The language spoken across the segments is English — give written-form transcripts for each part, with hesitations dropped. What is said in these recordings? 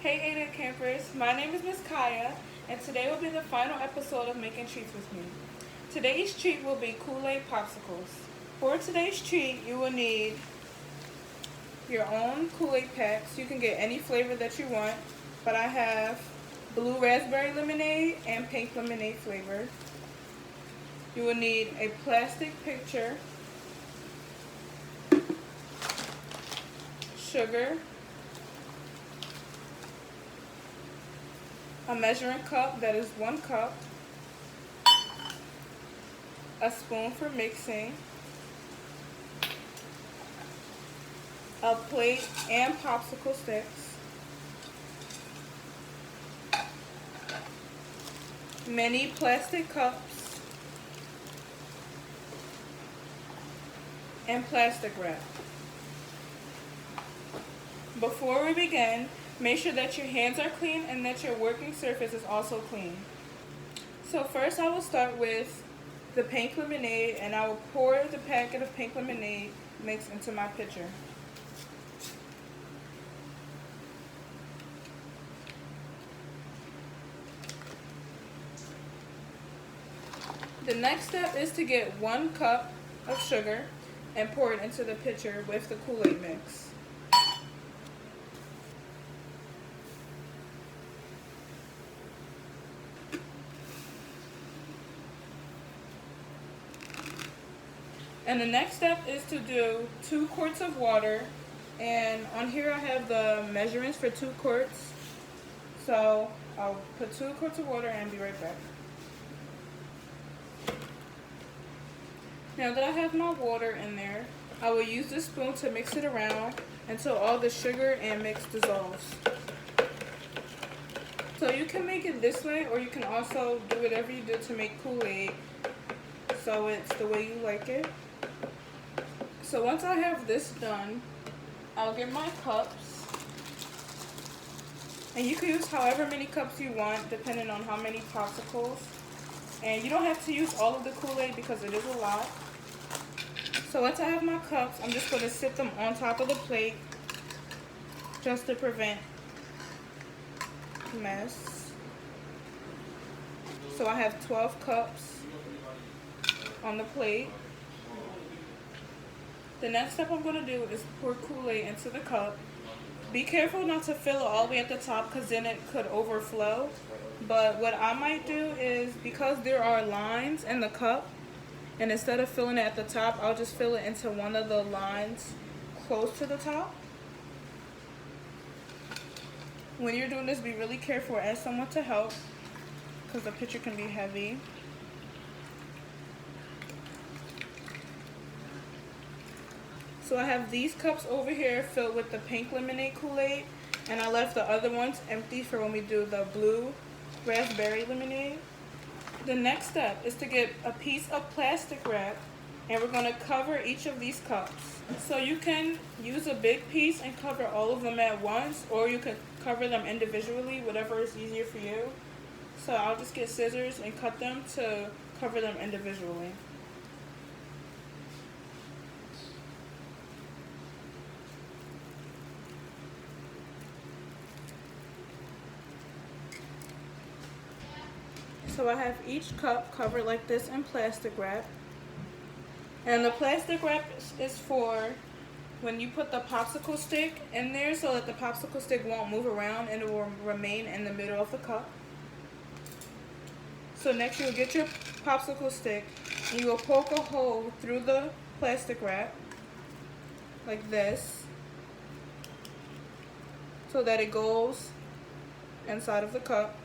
Hey Ada campers, my name is Miss Kaiya, and today will be the final episode of Making Treats with me. Today's treat will be Kool-Aid Popsicles. For today's treat, you will need your own Kool-Aid packs. You can get any flavor that you want, but I have blue raspberry lemonade and pink lemonade flavor. You will need a plastic pitcher, sugar, a measuring cup that is 1 cup, a spoon for mixing, a plate and popsicle sticks, many plastic cups, and plastic wrap. Before we begin, make sure that your hands are clean and that your working surface is also clean. So first I will start with the pink lemonade, and I will pour the packet of pink lemonade mix into my pitcher. The next step is to get 1 cup of sugar and pour it into the pitcher with the Kool-Aid mix. And the next step is to do 2 quarts of water, and on here I have the measurements for 2 quarts. So I'll put 2 quarts of water and be right back. Now that I have my water in there, I will use this spoon to mix it around until all the sugar and mix dissolves. So you can make it this way, or you can also do whatever you did to make Kool-Aid, so it's the way you like it. So once I have this done, I'll get my cups, and you can use however many cups you want depending on how many popsicles, and you don't have to use all of the Kool-Aid because it is a lot. So once I have my cups, I'm just going to sit them on top of the plate just to prevent mess. So I have 12 cups on the plate. The next step I'm going to do is pour Kool-Aid into the cup. Be careful not to fill it all the way at the top, because then it could overflow. But what I might do is, because there are lines in the cup, and instead of filling it at the top, I'll just fill it into one of the lines close to the top. When you're doing this, be really careful. Ask someone to help, because the pitcher can be heavy. So I have these cups over here filled with the pink lemonade Kool-Aid, and I left the other ones empty for when we do the blue raspberry lemonade. The next step is to get a piece of plastic wrap, and we're going to cover each of these cups. So you can use a big piece and cover all of them at once, or you can cover them individually, whatever is easier for you. So I'll just get scissors and cut them to cover them individually. So I have each cup covered like this in plastic wrap. And the plastic wrap is for when you put the popsicle stick in there, so that the popsicle stick won't move around and it will remain in the middle of the cup. So next you will get your popsicle stick and you will poke a hole through the plastic wrap like this, so that it goes inside of the cup.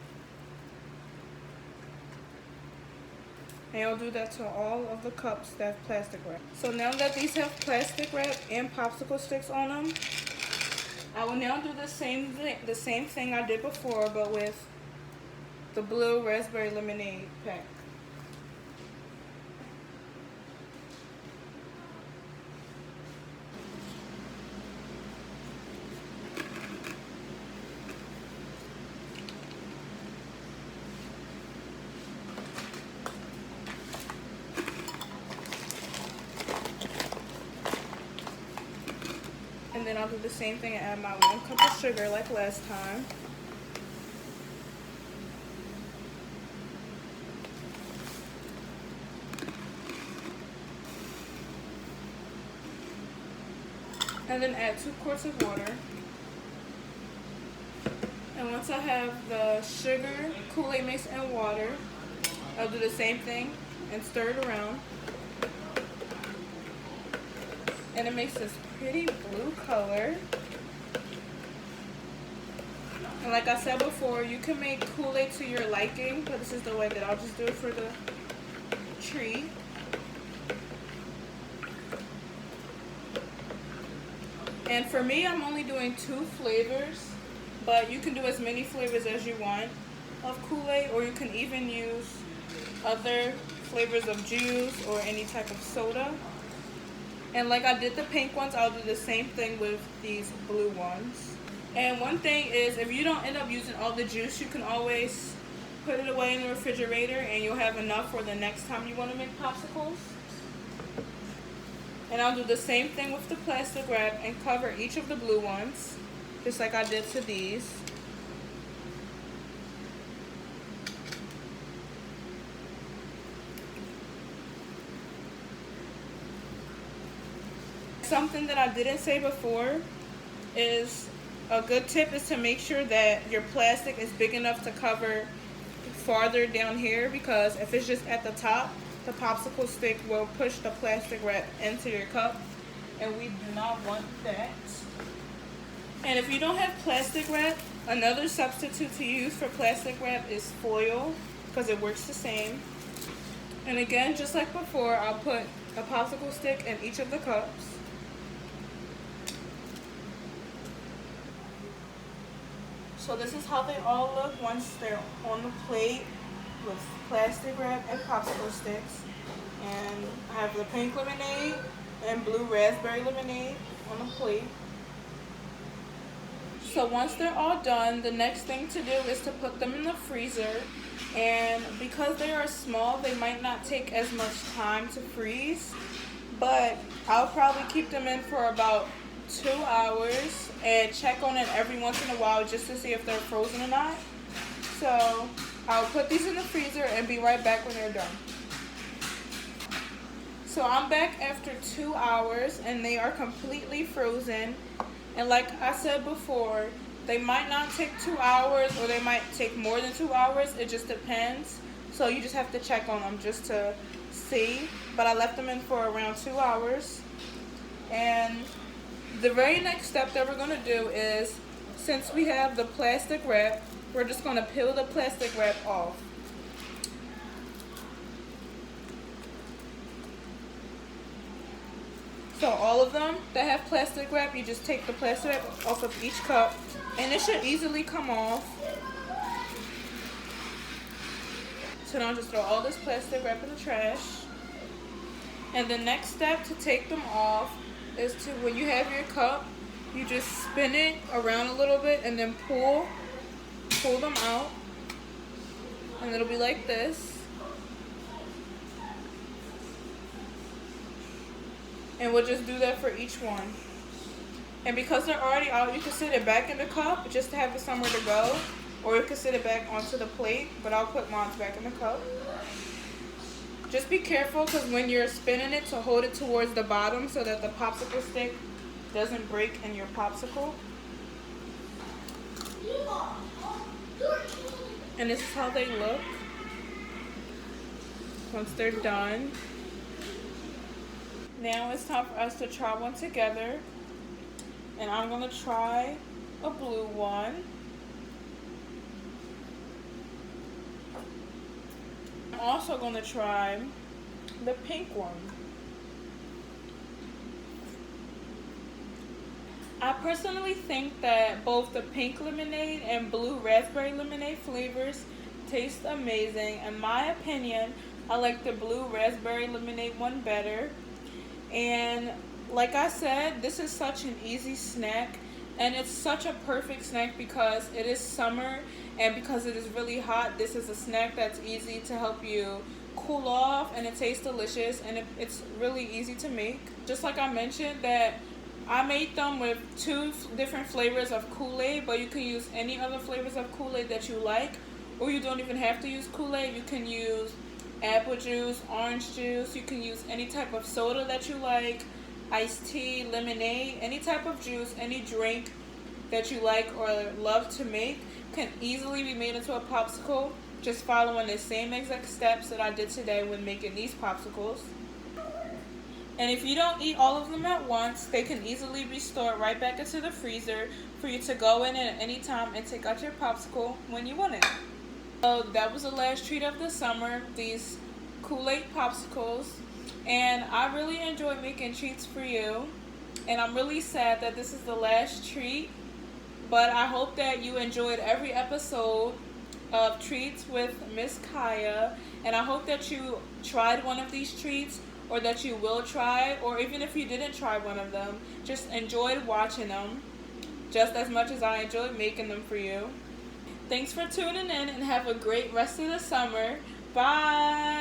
And you'll do that to all of the cups that have plastic wrap. So now that these have plastic wrap and popsicle sticks on them, I will now do the same thing I did before, but with the blue raspberry lemonade pack. And then then I'll do the same thing and add my 1 cup of sugar like last time. And then add 2 quarts of water. And once I have the sugar, Kool-Aid mix, and water, I'll do the same thing and stir it around. And it makes this pretty blue color. And like I said before, you can make Kool-Aid to your liking, but this is the way that I'll just do it for the treat. And for me, I'm only doing 2 flavors, but you can do as many flavors as you want of Kool-Aid, or you can even use other flavors of juice or any type of soda. And like I did the pink ones, I'll do the same thing with these blue ones. And one thing is, if you don't end up using all the juice, you can always put it away in the refrigerator and you'll have enough for the next time you want to make popsicles. And I'll do the same thing with the plastic wrap and cover each of the blue ones, just like I did to these. Something that I didn't say before is a good tip is to make sure that your plastic is big enough to cover farther down here, because if it's just at the top, the popsicle stick will push the plastic wrap into your cup, and we do not want that. And if you don't have plastic wrap, another substitute to use for plastic wrap is foil, because it works the same. And again, just like before, I'll put a popsicle stick in each of the cups. So this is how they all look once they're on the plate with plastic wrap and popsicle sticks. And I have the pink lemonade and blue raspberry lemonade on the plate. So once they're all done, the next thing to do is to put them in the freezer. And because they are small, they might not take as much time to freeze, but I'll probably keep them in for about 2 hours and check on it every once in a while just to see if they're frozen or not. So I'll put these in the freezer and be right back when they're done. So I'm back after 2 hours and they are completely frozen. And like I said before, they might not take 2 hours or they might take more than 2 hours. It just depends. So you just have to check on them just to see. But I left them in for around 2 hours. And the very next step that we're going to do is, since we have the plastic wrap, we're just going to peel the plastic wrap off. So all of them that have plastic wrap, you just take the plastic wrap off of each cup, and it should easily come off. So now just throw all this plastic wrap in the trash. And the next step to take them off is to, when you have your cup, you just spin it around a little bit and then pull them out, and it'll be like this. And we'll just do that for each one. And because they're already out, you can sit it back in the cup just to have it somewhere to go, or you can sit it back onto the plate, but I'll put mine back in the cup. Just be careful, because when you're spinning it, to hold it towards the bottom so that the popsicle stick doesn't break in your popsicle. And this is how they look once they're done. Now it's time for us to try one together. And I'm going to try a blue one. I'm also going to try the pink one. I personally think that both the pink lemonade and blue raspberry lemonade flavors taste amazing. In my opinion, I like the blue raspberry lemonade one better. And like I said, this is such an easy snack, and it's such a perfect snack because it is summer, and because it is really hot, this is a snack that's easy to help you cool off, and it tastes delicious, and it's really easy to make. Just like I mentioned, that I made them with 2 different flavors of Kool-Aid, but you can use any other flavors of Kool-Aid that you like, or you don't even have to use Kool-Aid. You can use apple juice, orange juice, you can use any type of soda that you like, iced tea, lemonade, any type of juice, any drink that you like or love to make can easily be made into a popsicle, just following the same exact steps that I did today when making these popsicles. And if you don't eat all of them at once, they can easily be stored right back into the freezer for you to go in at any time and take out your popsicle when you want it. So that was the last treat of the summer, these Kool-Aid Popsicles. And I really enjoy making treats for you. And I'm really sad that this is the last treat. But I hope that you enjoyed every episode of Treats with Miss Kaiya. And I hope that you tried one of these treats, or that you will try, or even if you didn't try one of them, just enjoyed watching them just as much as I enjoyed making them for you. Thanks for tuning in and have a great rest of the summer. Bye!